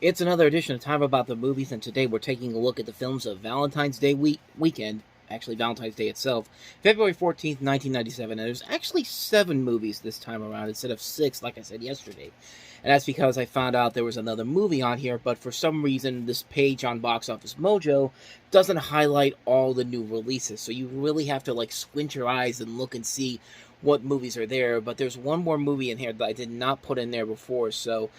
It's another edition of Time About the Movies, and today we're taking a look at the films of Valentine's Day weekend, actually Valentine's Day itself, February 14th, 1997, and there's actually 7 movies this time around instead of 6, like I said yesterday. And that's because I found out there was another movie on here, but for some reason this page on Box Office Mojo doesn't highlight all the new releases, so you really have to squint your eyes and look and see what movies are there. But there's one more movie in here that I did not put in there before, so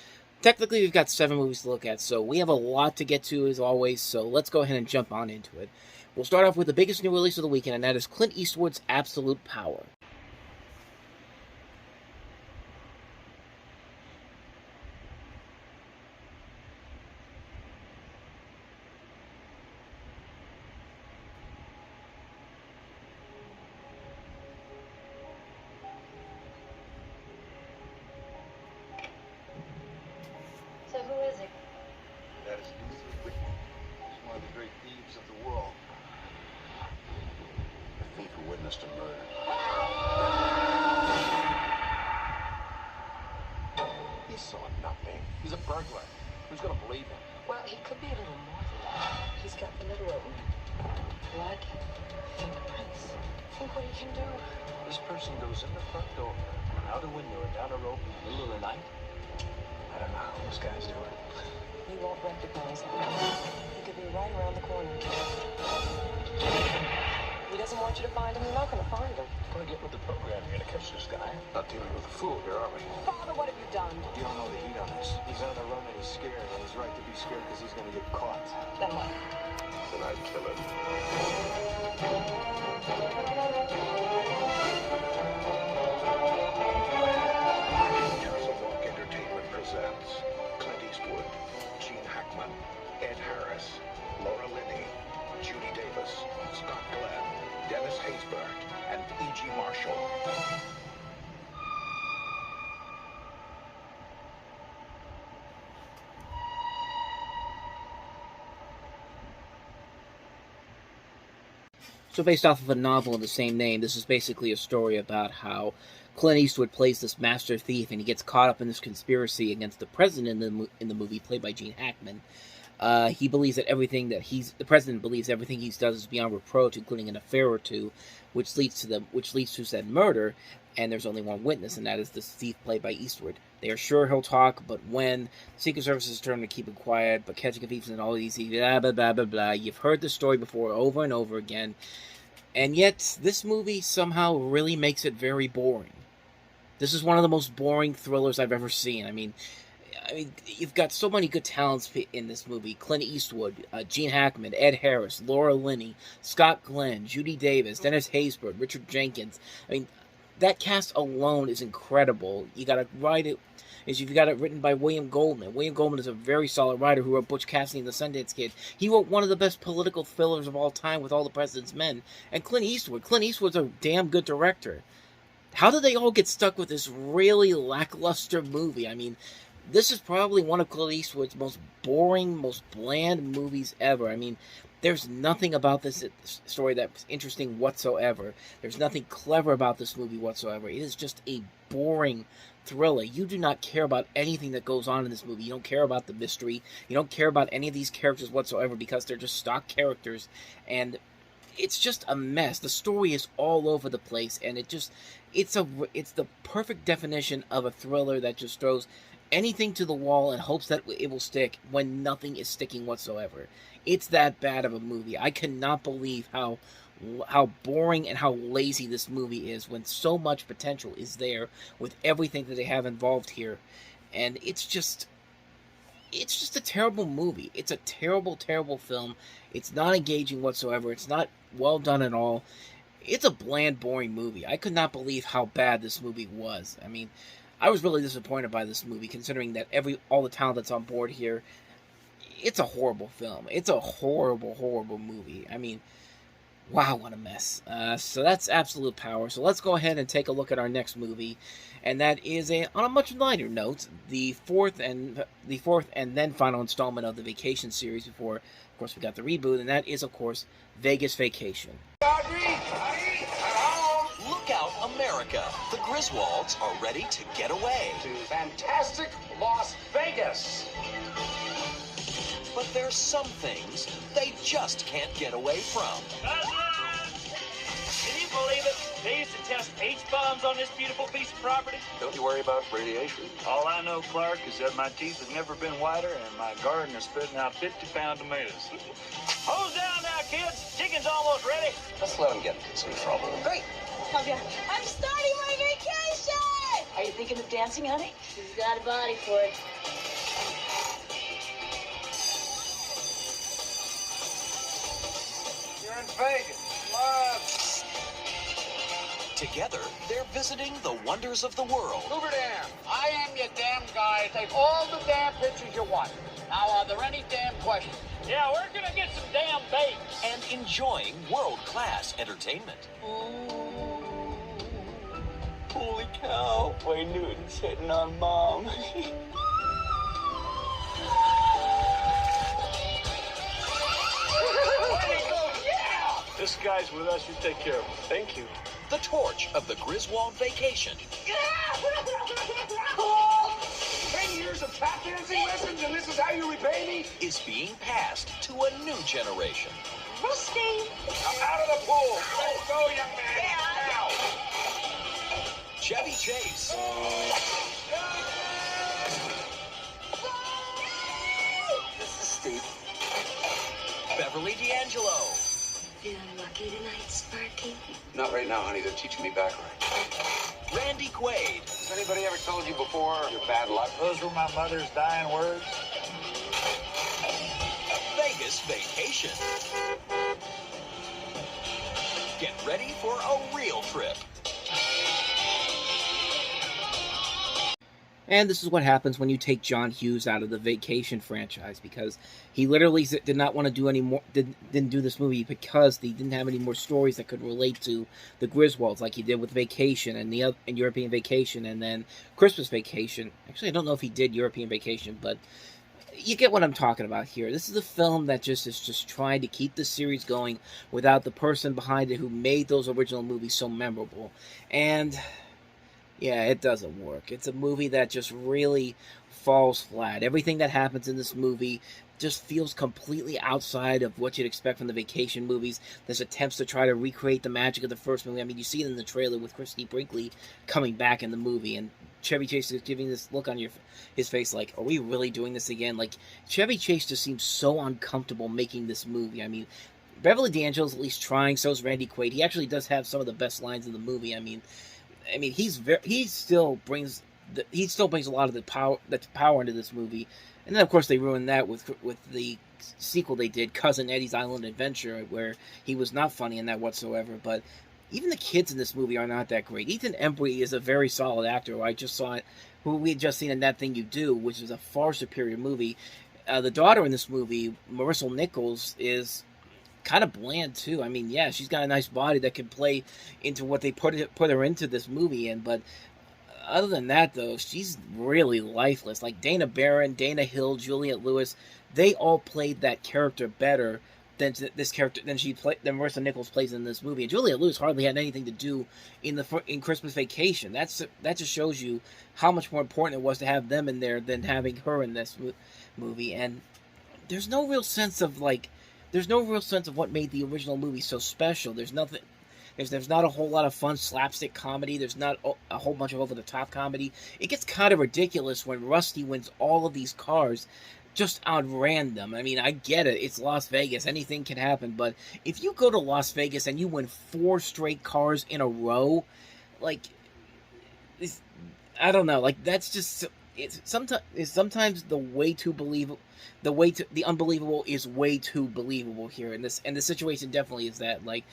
technically, we've got 7 movies to look at, so we have a lot to get to, as always, so let's go ahead and jump on into it. We'll start off with the biggest new release of the weekend, and that is Clint Eastwood's Absolute Power. So who is he? That is Eastwood. He's one of the great thieves of the world. A thief who witnessed a murder. He saw nothing. He's a burglar. Who's gonna believe him? Well, he could be a little more than that. He's got literal blood, fingerprints. Think what he can do. This person goes in the front door, out a window, and down a rope in the middle of the night. I don't know how those guys do it. You won't recognize him. He could be right around the corner. He doesn't want you to find him. You're not going to find him. We're gonna get with the program here to catch this guy. Not dealing with a fool here, are we? Father, what have you done? You don't know the heat on this. He's on the run and he's scared, and he's right to be scared because he's gonna get caught. Then what? Then I'd kill him. Castlewalk Entertainment presents Clint Eastwood, Gene Hackman, Ed Harris, Laura Linney, Judy Davis, Scott Glenn, Dennis Haysbert, and E.G. Marshall. So based off of a novel of the same name, this is basically a story about how Clint Eastwood plays this master thief, and he gets caught up in this conspiracy against the president in the movie, played by Gene Hackman. He believes that the president believes everything he does is beyond reproach, including an affair or two, which leads to said murder. And there's only one witness, and that is this thief played by Eastwood. They are sure he'll talk, but when Secret Service is determined to keep him quiet, but catching a thief and all these blah blah blah blah blah. You've heard the story before, over and over again, and yet this movie somehow really makes it very boring. This is one of the most boring thrillers I've ever seen. I mean, you've got so many good talents in this movie. Clint Eastwood, Gene Hackman, Ed Harris, Laura Linney, Scott Glenn, Judy Davis, Dennis Haysbert, Richard Jenkins. I mean, that cast alone is incredible. You've got it written by William Goldman. William Goldman is a very solid writer who wrote Butch Cassidy and the Sundance Kid. He wrote one of the best political thrillers of all time with All the President's Men. And Clint Eastwood's a damn good director. How did they all get stuck with this really lackluster movie? I mean, this is probably one of Clint Eastwood's most boring, most bland movies ever. I mean, there's nothing about this story that's interesting whatsoever. There's nothing clever about this movie whatsoever. It is just a boring thriller. You do not care about anything that goes on in this movie. You don't care about the mystery. You don't care about any of these characters whatsoever because they're just stock characters. And it's just a mess. The story is all over the place, and it's the perfect definition of a thriller that just throws anything to the wall and hopes that it will stick when nothing is sticking whatsoever. It's that bad of a movie. I cannot believe how boring and how lazy this movie is when so much potential is there with everything that they have involved here. And it's just a terrible movie. It's a terrible, terrible film. It's not engaging whatsoever. It's not well done at all. It's a bland, boring movie. I could not believe how bad this movie was. I mean, I was really disappointed by this movie, considering that all the talent that's on board here. It's a horrible film. It's a horrible, horrible movie. I mean, wow, what a mess. So that's Absolute Power. So let's go ahead and take a look at our next movie, and that is on a much lighter note, the fourth and then final installment of the Vacation series. Before, of course, we got the reboot, and that is, of course, Vegas Vacation. Look out, America. The Griswolds are ready to get away. To fantastic Las Vegas. But there's some things they just can't get away from. Can you believe it? They used to test H-bombs on this beautiful piece of property. Don't you worry about radiation. All I know, Clark, is that my teeth have never been whiter and my garden is spitting out 50-pound tomatoes. Hose down now, kids. Chicken's almost ready. Let's let him get into some trouble. Great. Okay. I'm starting my vacation! Are you thinking of dancing, honey? She's got a body for it. You're in Vegas. Love. Together, they're visiting the wonders of the world. Hoover Dam, I am your damn guy. Take all the damn pictures you want. Now, are there any damn questions? Yeah, we're gonna get some damn bait. And enjoying world-class entertainment. Holy cow, Wayne Newton's hitting on Mom. This guy's with us. You take care of him. Thank you. The torch of the Griswold vacation 10 years of tap dancing lessons, and this is how you repay me? is being passed to a new generation. Rusty! I'm out of the pool. Let's go, young man. Now. Chevy Chase, This is Steve. Beverly D'Angelo, Feeling lucky tonight, Sparky? Not right now, honey. They're teaching me backward. Randy Quaid, Has anybody ever told you before your bad luck? Those were my mother's dying words. Vegas Vacation. Get ready for a real trip. And this is what happens when you take John Hughes out of the Vacation franchise, because he literally did not want to do any more. Didn't do this movie because he didn't have any more stories that could relate to the Griswolds, like he did with Vacation and and European Vacation, and then Christmas Vacation. Actually, I don't know if he did European Vacation, but you get what I'm talking about here. This is a film that is just trying to keep the series going without the person behind it who made those original movies so memorable. And yeah, it doesn't work. It's a movie that just really falls flat. Everything that happens in this movie just feels completely outside of what you'd expect from the Vacation movies. There's attempts to try to recreate the magic of the first movie. I mean, you see it in the trailer with Christy Brinkley coming back in the movie, and Chevy Chase is giving this look on his face like, are we really doing this again? Like, Chevy Chase just seems so uncomfortable making this movie. I mean, Beverly D'Angelo's at least trying, so is Randy Quaid. He actually does have some of the best lines in the movie. I mean, he still brings a lot of the power into this movie, and then of course they ruined that with the sequel they did, Cousin Eddie's Island Adventure, where he was not funny in that whatsoever. But even the kids in this movie are not that great. Ethan Embry is a very solid actor. Who we had just seen in That Thing You Do, which is a far superior movie. The daughter in this movie, Marissa Nichols, is kind of bland too. I mean, yeah, she's got a nice body that can play into what they put her into this movie in, but other than that, though, she's really lifeless. Like Dana Barron, Dana Hill, Juliette Lewis, they all played that character better than Marissa Nichols plays in this movie. And Juliette Lewis hardly had anything to do in Christmas Vacation. That just shows you how much more important it was to have them in there than having her in this movie. And there's no real sense of what made the original movie so special. There's nothing. There's not a whole lot of fun slapstick comedy. There's not a whole bunch of over-the-top comedy. It gets kind of ridiculous when Rusty wins all of these cars just out random. I mean, I get it. It's Las Vegas. Anything can happen. But if you go to Las Vegas and you win 4 straight cars in a row, like, I don't know. Like, that's just... sometimes the unbelievable is way too believable here, and the situation definitely is that. Like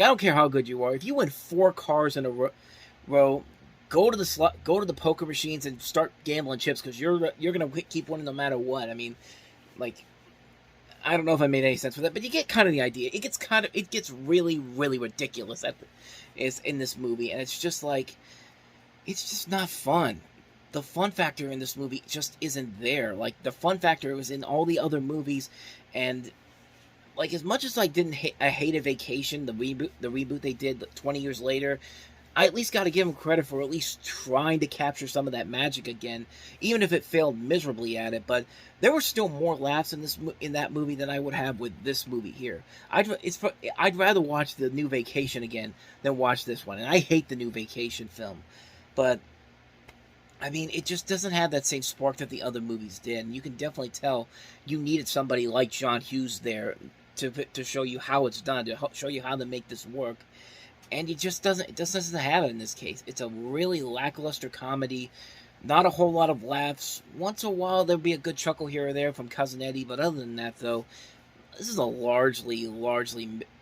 I don't care how good you are, if you win 4 cars in a row, go to the poker machines and start gambling chips, because you're gonna keep winning no matter what. I mean, like, I don't know if I made any sense with that, but you get kind of the idea. It gets really, really ridiculous in this movie, and it's just like, it's just not fun. The fun factor in this movie just isn't there. Like, the fun factor was in all the other movies, and like, as much as I hated Vacation, the reboot they did 20 years later, I at least got to give him credit for at least trying to capture some of that magic again, even if it failed miserably at it. But there were still more laughs in that movie than I would have with this movie here. I'd rather watch The New Vacation again than watch this one, and I hate The New Vacation film, but I mean, it just doesn't have that same spark that the other movies did, and you can definitely tell you needed somebody like John Hughes there to show you how it's done, to show you how to make this work. And it just doesn't have it in this case. It's a really lackluster comedy, not a whole lot of laughs. Once in a while there'll be a good chuckle here or there from Cousin Eddie, but other than that, though, this is a largely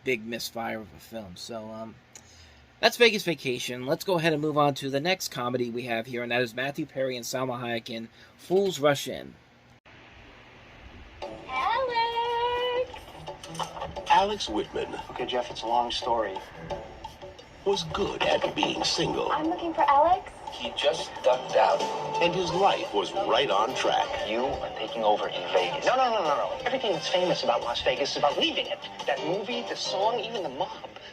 big misfire of a film. So that's Vegas Vacation. Let's go ahead and move on to the next comedy we have here, and that is Matthew Perry and Salma Hayek in Fools Rush In. Alex Whitman Okay, Jeff, it's a long story. was good at being single, I'm looking for Alex. He just ducked out. and his life was right on track. You are taking over in Vegas. No. Everything that's famous about Las Vegas is about leaving it. That movie, the song, even the mob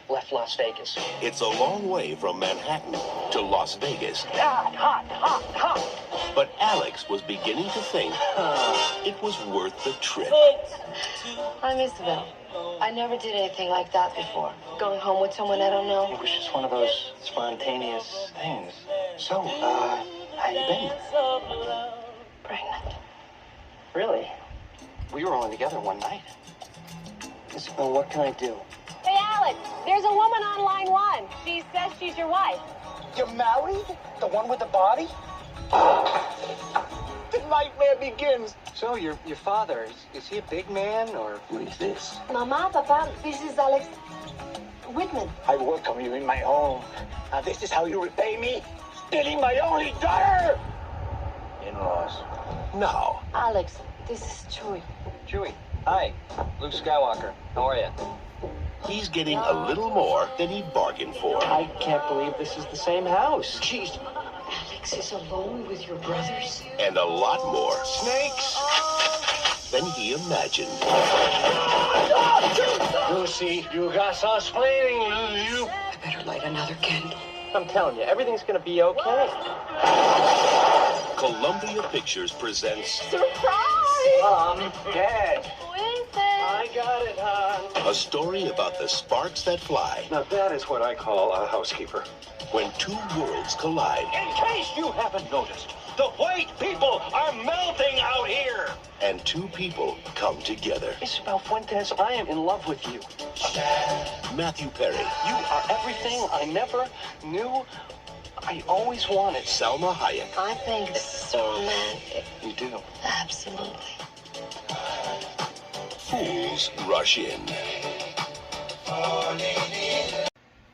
left Las Vegas. It's a long way from Manhattan to Las Vegas, Hot. but Alex was beginning to think it was worth the trip. I'm Isabel. I never did anything like that before. Going home with someone I don't know. It was just one of those spontaneous things. So, how you been? Pregnant. Really? We were only together one night. Isabel, what can I do? Hey, Alex, there's a woman on line 1. She says she's your wife. You're married? The one with the body? The nightmare begins. So, your father, is he a big man, or what is this? Mama, Papa, this is Alex Whitman. I welcome you in my home. Now, this is how you repay me? Stealing my only daughter! In-laws. Now, Alex, this is Chewie. Chewie. Hi. Luke Skywalker. How are you? he's getting a little more than he bargained for. I can't believe this is the same house. Jeez. Alex is alone with your brothers? And a lot more Snakes! than he imagined. Lucy, you got us playing, Lulu. I better light another candle. I'm telling you, everything's gonna be okay. Columbia Pictures presents Surprise! Mom, Dad, With I got it, hon. a story about the sparks that fly Now that is what I call a housekeeper. when two worlds collide In case you haven't noticed, the white people are melting out here. and two people come together. Isabel Fuentes, I am in love with you. Matthew Perry, You are everything I never knew I always wanted. Salma Hayek, I think this is so romantic. You do. Absolutely. Fools Rush In.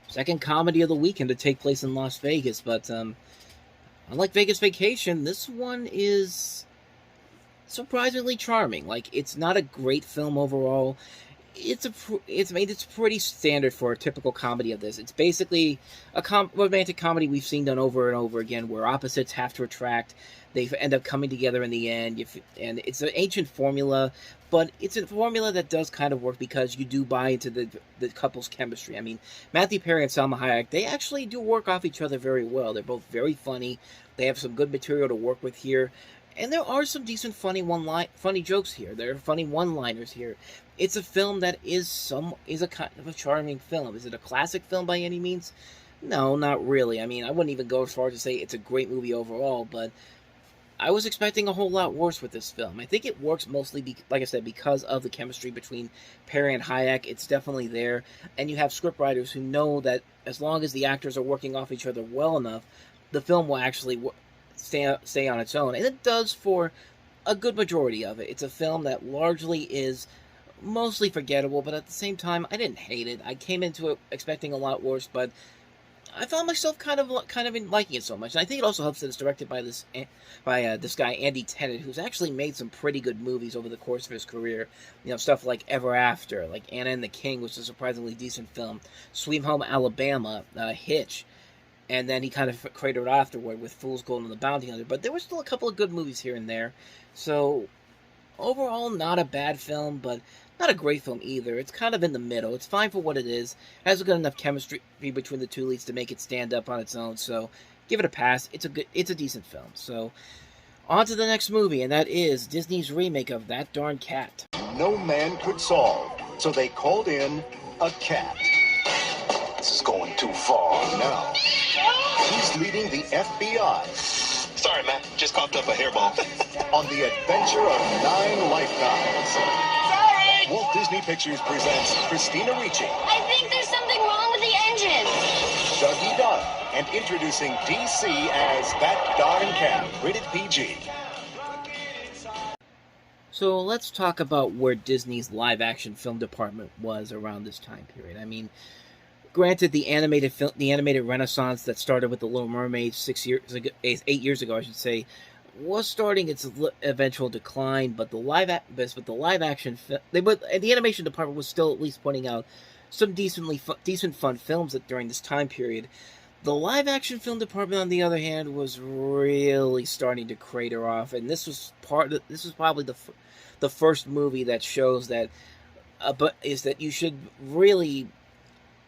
Second comedy of the weekend to take place in Las Vegas, but unlike Vegas Vacation, this one is surprisingly charming. Like, it's not a great film overall. It's pretty standard for a typical comedy of this. It's basically a romantic comedy we've seen done over and over again, where opposites have to attract. They end up coming together in the end, and it's an ancient formula, but it's a formula that does kind of work because you do buy into the couple's chemistry. I mean, Matthew Perry and Salma Hayek, they actually do work off each other very well. They're both very funny. They have some good material to work with here. And there are some decent funny jokes here. There are funny one-liners here. It's a film that is a kind of a charming film. Is it a classic film by any means? No, not really. I mean, I wouldn't even go as far as to say it's a great movie overall, but I was expecting a whole lot worse with this film. I think it works mostly, like I said, because of the chemistry between Perry and Hayek. It's definitely there. And you have scriptwriters who know that as long as the actors are working off each other well enough, the film will actually stay on its own. And it does for a good majority of it. It's a film that largely is mostly forgettable, but at the same time, I didn't hate it. I came into it expecting a lot worse, but I found myself kind of liking it so much. And I think it also helps that it's directed by this guy Andy Tennant, who's actually made some pretty good movies over the course of his career. You know, stuff like Ever After, like Anna and the King, which is a surprisingly decent film, Sweet Home Alabama, Hitch, and then he kind of cratered afterward with Fool's Gold and the Bounty Hunter. But there were still a couple of good movies here and there. So overall, not a bad film, but not a great film either. It's kind of in the middle. It's fine for what it is. It has a good enough chemistry between the two leads to make it stand up on its own. So give it a pass. It's a decent film. So on to the next movie, and that is Disney's remake of That Darn Cat. No man could solve, so they called in a cat. This is going too far. Now, he's leading the FBI. Sorry, Matt. Just coughed up a hairball. On the adventure of 9 lifetimes. Sorry! Walt Disney Pictures presents Christina Ricci, I think there's something wrong with the engine. Dougie Doug, and introducing DC as That Darn Cat, rated PG. So let's talk about where Disney's live-action film department was around this time period. I mean, granted, the animated renaissance that started with The Little Mermaid 8 years ago, I should say, was starting its eventual decline. But the animation department was still at least putting out some decent fun films during this time period. The live-action film department, on the other hand, was really starting to crater off, and this was probably the first movie that shows that, is that you should really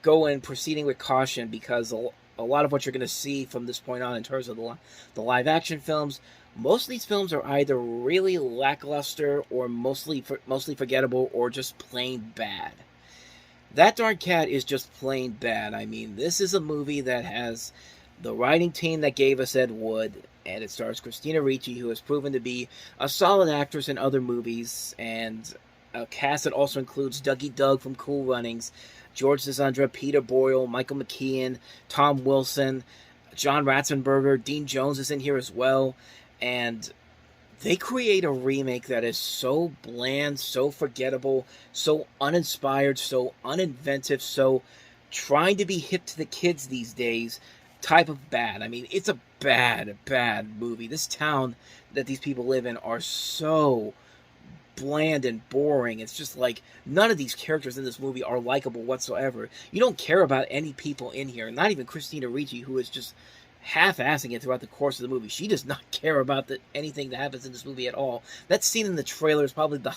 go in proceeding with caution, because a lot of what you're going to see from this point on in terms of the live-action films, most of these films are either really lackluster or mostly forgettable or just plain bad. That Darn Cat is just plain bad. I mean, this is a movie that has the writing team that gave us Ed Wood, and it stars Christina Ricci, who has proven to be a solid actress in other movies, and a cast that also includes Dougie Doug from Cool Runnings, George Zazandra, Peter Boyle, Michael McKean, Tom Wilson, John Ratzenberger, Dean Jones is in here as well, and they create a remake that is so bland, so forgettable, so uninspired, so uninventive, so trying to be hip to the kids these days type of bad. I mean, it's a bad movie. This town that these people live in are so bland and boring. It's just like none of these characters in this movie are likable whatsoever. You don't care about any people in here, not even Christina Ricci, who is just half-assing it throughout the course of the movie. She does not care about anything that happens in this movie at all. That scene in the trailer is probably the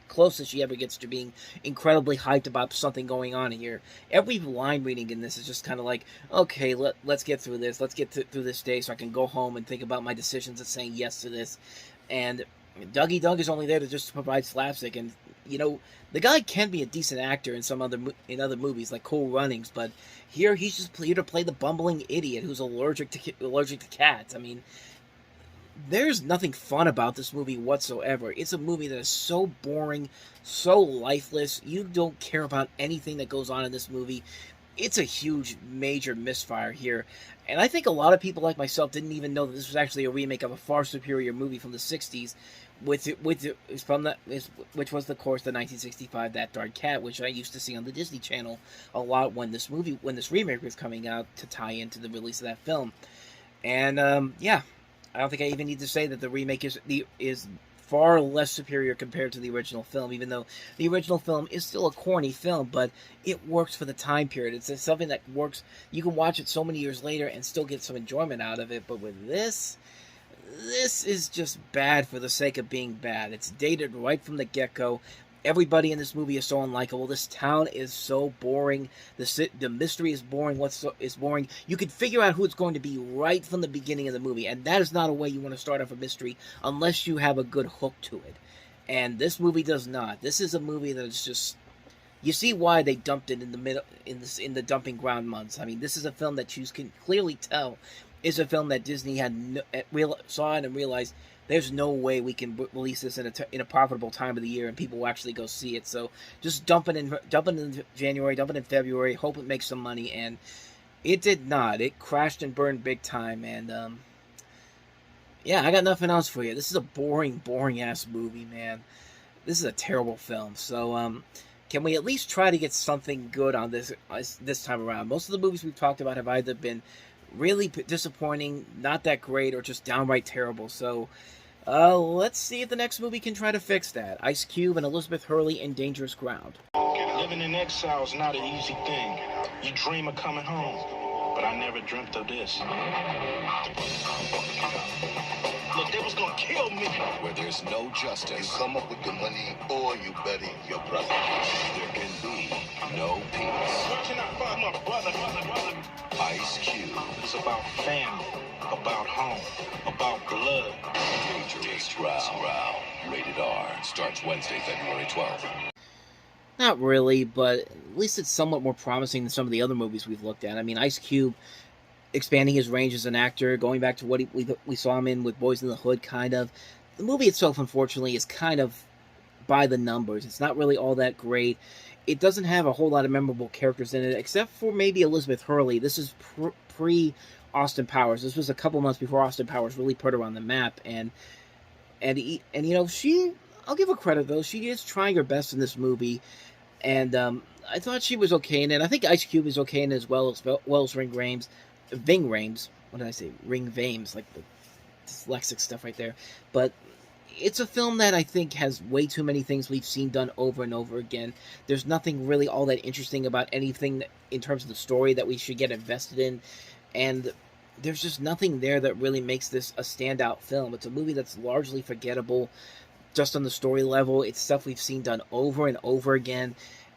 closest she ever gets to being incredibly hyped about something going on here. Every line reading in this is just kind of like, okay, let's get through this. Let's get through this day so I can go home and think about my decisions and saying yes to this. And Dougie Doug is only there to just provide slapstick, and the guy can be a decent actor in other movies like Cool Runnings, but here he's just here to play the bumbling idiot who's allergic to cats. I mean, there's nothing fun about this movie whatsoever. It's a movie that is so boring, so lifeless. You don't care about anything that goes on in this movie. It's a huge, major misfire here. And I think a lot of people like myself didn't even know that this was actually a remake of a far superior movie from the 60s, which was, of course, the 1965 That Darn Cat, which I used to see on the Disney Channel a lot when this remake was coming out to tie into the release of that film. And, I don't think I even need to say that the remake is far less superior compared to the original film, even though the original film is still a corny film, but it works for the time period. It's something that works. You can watch it so many years later and still get some enjoyment out of it, but with this is just bad for the sake of being bad. It's dated right from the get-go. Everybody in this movie is so unlikable. This town is so boring. The mystery is boring. Is boring. You can figure out who it's going to be right from the beginning of the movie, and that is not a way you want to start off a mystery unless you have a good hook to it. And this movie does not. This is a movie that is just. You see why they dumped it in the middle in the dumping ground months. I mean, this is a film that you can clearly tell is a film that Disney saw it and realized. There's no way we can release this in a profitable time of the year and people will actually go see it. So just dump it in January, dump it in February, hope it makes some money, and it did not. It crashed and burned big time, and I got nothing else for you. This is a boring ass movie, man. This is a terrible film. So can we at least try to get something good on this time around? Most of the movies we've talked about have either been really disappointing, not that great, or just downright terrible. So let's see if the next movie can try to fix that. Ice Cube and Elizabeth Hurley in Dangerous Ground. Living in exile is not an easy thing. You dream of coming home, but I never dreamt of this. Look, they was gonna kill me. Where there's no justice, You come up with the money or you bury your brother. there can be no peace. Where can I find my brother? Ice Cube, It's about family, about home, about blood. Dangerous Growl. Rated R. Starts Wednesday, February 12th. Not really, but at least it's somewhat more promising than some of the other movies we've looked at. I mean, Ice Cube expanding his range as an actor, going back to what we saw him in with Boys in the Hood, kind of. The movie itself, unfortunately, is kind of by the numbers. It's not really all that great. It doesn't have a whole lot of memorable characters in it, except for maybe Elizabeth Hurley. This is pre-Austin Powers. This was a couple months before Austin Powers really put her on the map, and you know, I'll give her credit, though. She is trying her best in this movie, and I thought she was okay in it. I think Ice Cube is okay in it as well as Ving Rhames. What did I say? Ring Vames, like the dyslexic stuff right there. But it's a film that I think has way too many things we've seen done over and over again. There's nothing really all that interesting about anything in terms of the story that we should get invested in, and there's just nothing there that really makes this a standout film. It's a movie that's largely forgettable just on the story level. It's stuff we've seen done over and over again,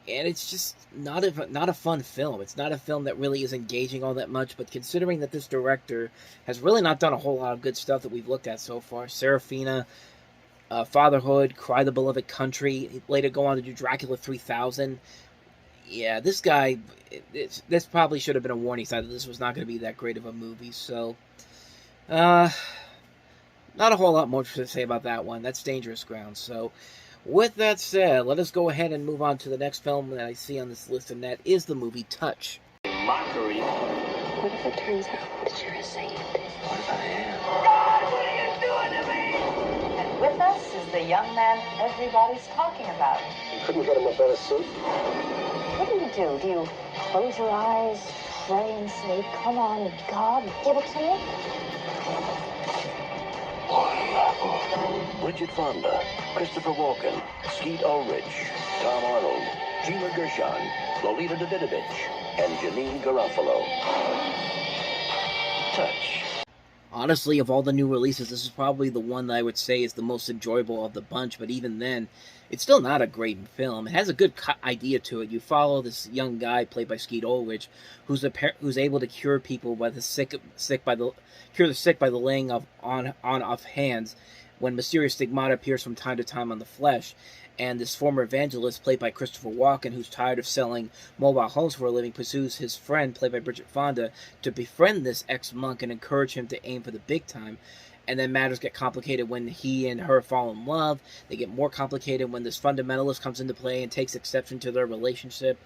and it's just not a fun film. It's not a film that really is engaging all that much, but considering that this director has really not done a whole lot of good stuff that we've looked at so far, Serafina, Fatherhood, Cry the Beloved Country, he later go on to do Dracula 3000. Yeah, this guy, this probably should have been a warning sign that this was not going to be that great of a movie, so, not a whole lot more to say about that one. That's Dangerous Ground. So, with that said, let us go ahead and move on to the next film that I see on this list, and that is the movie Touch. Mockery. What if it turns out that you're a saint? What if I am? And with us is the young man everybody's talking about. You couldn't get him a better suit? What do? Do you close your eyes, pray and say, come on, God, give it to me? Bridget Fonda, Christopher Walken, Skeet Ulrich, Tom Arnold, Gina Gershon, Lolita Davidovich, and Janine Garofalo. Touch. Honestly, of all the new releases, this is probably the one that I would say is the most enjoyable of the bunch, but even then, it's still not a great film. It has a good idea to it. You follow this young guy played by Skeet Ulrich, who's able to cure people by the sick by the laying on of hands, when mysterious stigmata appears from time to time on the flesh. And this former evangelist, played by Christopher Walken, who's tired of selling mobile homes for a living, pursues his friend, played by Bridget Fonda, to befriend this ex-monk and encourage him to aim for the big time. And then matters get complicated when he and her fall in love. They get more complicated when this fundamentalist comes into play and takes exception to their relationship.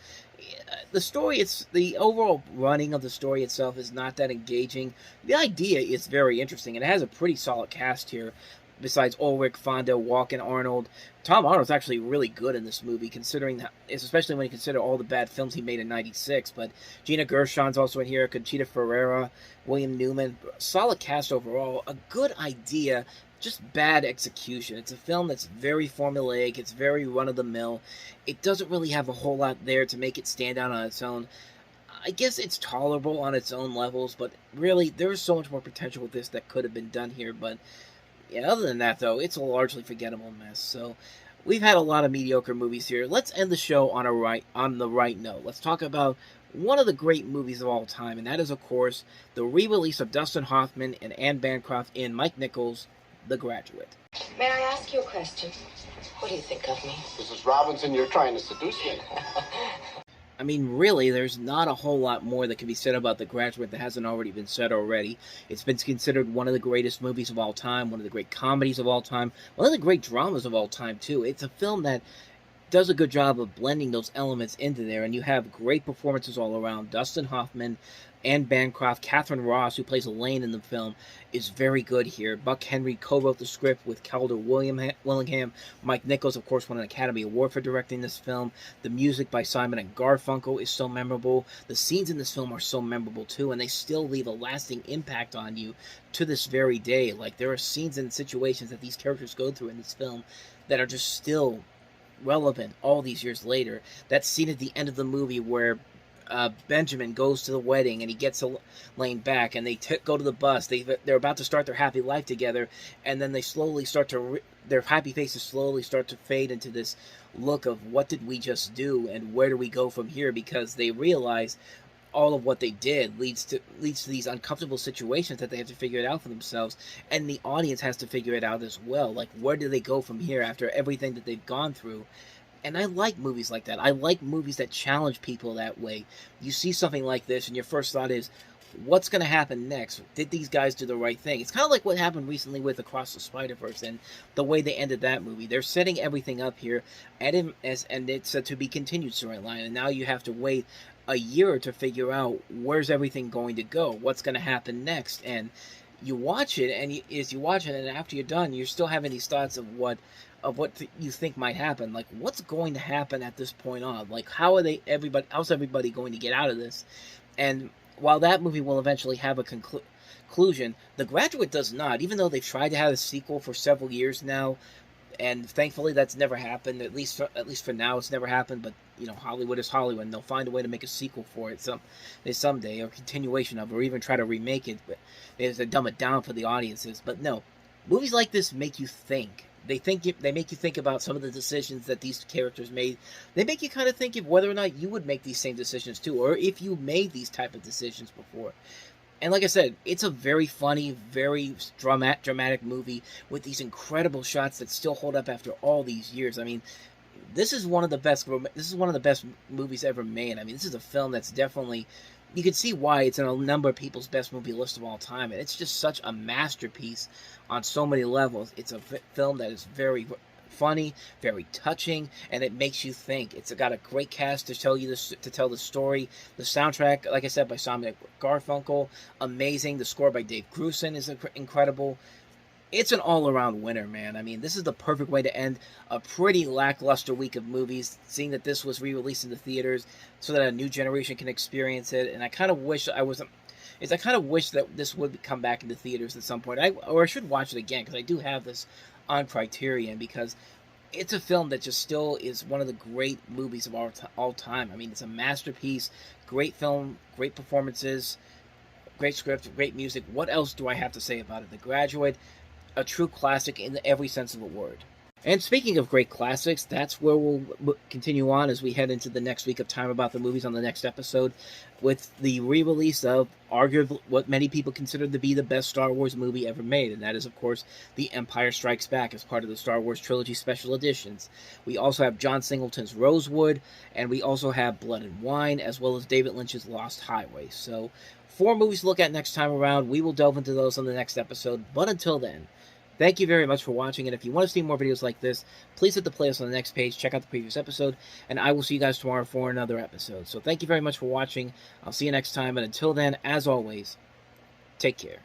The overall running of the story itself is not that engaging. The idea is very interesting, and it has a pretty solid cast here. Besides Ulrich, Fonda, Walken, Arnold, Tom Arnold's actually really good in this movie, especially when you consider all the bad films he made in '96. But Gina Gershon's also in here, Conchita Ferreira, William Newman. Solid cast overall. A good idea, just bad execution. It's a film that's very formulaic. It's very run-of-the-mill. It doesn't really have a whole lot there to make it stand out on its own. I guess it's tolerable on its own levels, but really, there is so much more potential with this that could have been done here, but yeah, other than that, though, it's a largely forgettable mess. So, we've had a lot of mediocre movies here. Let's end the show on the right note. Let's talk about one of the great movies of all time, and that is, of course, the re-release of Dustin Hoffman and Anne Bancroft in Mike Nichols' The Graduate. May I ask you a question? What do you think of me? Mrs. Robinson, you're trying to seduce me. I mean, really, there's not a whole lot more that can be said about The Graduate that hasn't already been said already. It's been considered one of the greatest movies of all time, one of the great comedies of all time, one of the great dramas of all time, too. It's a film that does a good job of blending those elements into there, and you have great performances all around. Dustin Hoffman, Anne Bancroft, Catherine Ross, who plays Elaine in the film, is very good here. Buck Henry co-wrote the script with Calder Willingham. Mike Nichols, of course, won an Academy Award for directing this film. The music by Simon and Garfunkel is so memorable. The scenes in this film are so memorable, too, and they still leave a lasting impact on you to this very day. Like, there are scenes and situations that these characters go through in this film that are just still relevant all these years later. That scene at the end of the movie where Benjamin goes to the wedding and he gets Elaine back, and they go to the bus. They're about to start their happy life together, and then they slowly start to their happy faces slowly start to fade into this look of what did we just do and where do we go from here, because they realize all of what they did leads to these uncomfortable situations that they have to figure it out for themselves, and the audience has to figure it out as well. Like, where do they go from here after everything that they've gone through? And I like movies like that. I like movies that challenge people that way. You see something like this, and your first thought is, what's going to happen next? Did these guys do the right thing? It's kind of like what happened recently with Across the Spider-Verse and the way they ended that movie. They're setting everything up here, and it's a to be continued storyline, and now you have to wait a year to figure out where's everything going to go, what's going to happen next. And you watch it, and and after you're done, you're still having these thoughts of what you think might happen. Like, what's going to happen at this point on? Like, how's everybody going to get out of this? And while that movie will eventually have a conclusion, The Graduate does not. Even though they've tried to have a sequel for several years now, and thankfully that's never happened. At least for now, it's never happened. But you know, Hollywood is Hollywood, and they'll find a way to make a sequel for it someday, or continuation of it, or even try to remake it. But they have to dumb it down for the audiences. But no, movies like this make you think. They make you think about some of the decisions that these characters made. They make you kind of think of whether or not you would make these same decisions too, or if you made these type of decisions before. And like I said, it's a very funny, very dramatic movie with these incredible shots that still hold up after all these years. I mean, this is one of the best movies ever made. I mean, this is a film that's definitely, you can see why it's in a number of people's best movie list of all time. And it's just such a masterpiece on so many levels. It's a film that is very funny, very touching, and it makes you think. It's got a great cast to tell the story. The soundtrack, like I said, by Simon Garfunkel, amazing. The score by Dave Grusin is incredible. It's an all-around winner, man. I mean, this is the perfect way to end a pretty lackluster week of movies, seeing that this was re-released in the theaters so that a new generation can experience it. And I kind of wish that this would come back into theaters at some point. I should watch it again, because I do have this on Criterion, because it's a film that just still is one of the great movies of all time. I mean, it's a masterpiece, great film, great performances, great script, great music. What else do I have to say about it? The Graduate, a true classic in every sense of the word. And speaking of great classics, that's where we'll continue on as we head into the next week of Time About the Movies on the next episode, with the re-release of arguably what many people consider to be the best Star Wars movie ever made, and that is, of course, The Empire Strikes Back as part of the Star Wars Trilogy Special Editions. We also have John Singleton's Rosewood, and we also have Blood and Wine, as well as David Lynch's Lost Highway. So, 4 movies to look at next time around. We will delve into those on the next episode, but until then, thank you very much for watching, and if you want to see more videos like this, please hit the playlist on the next page, check out the previous episode, and I will see you guys tomorrow for another episode. So thank you very much for watching, I'll see you next time, and until then, as always, take care.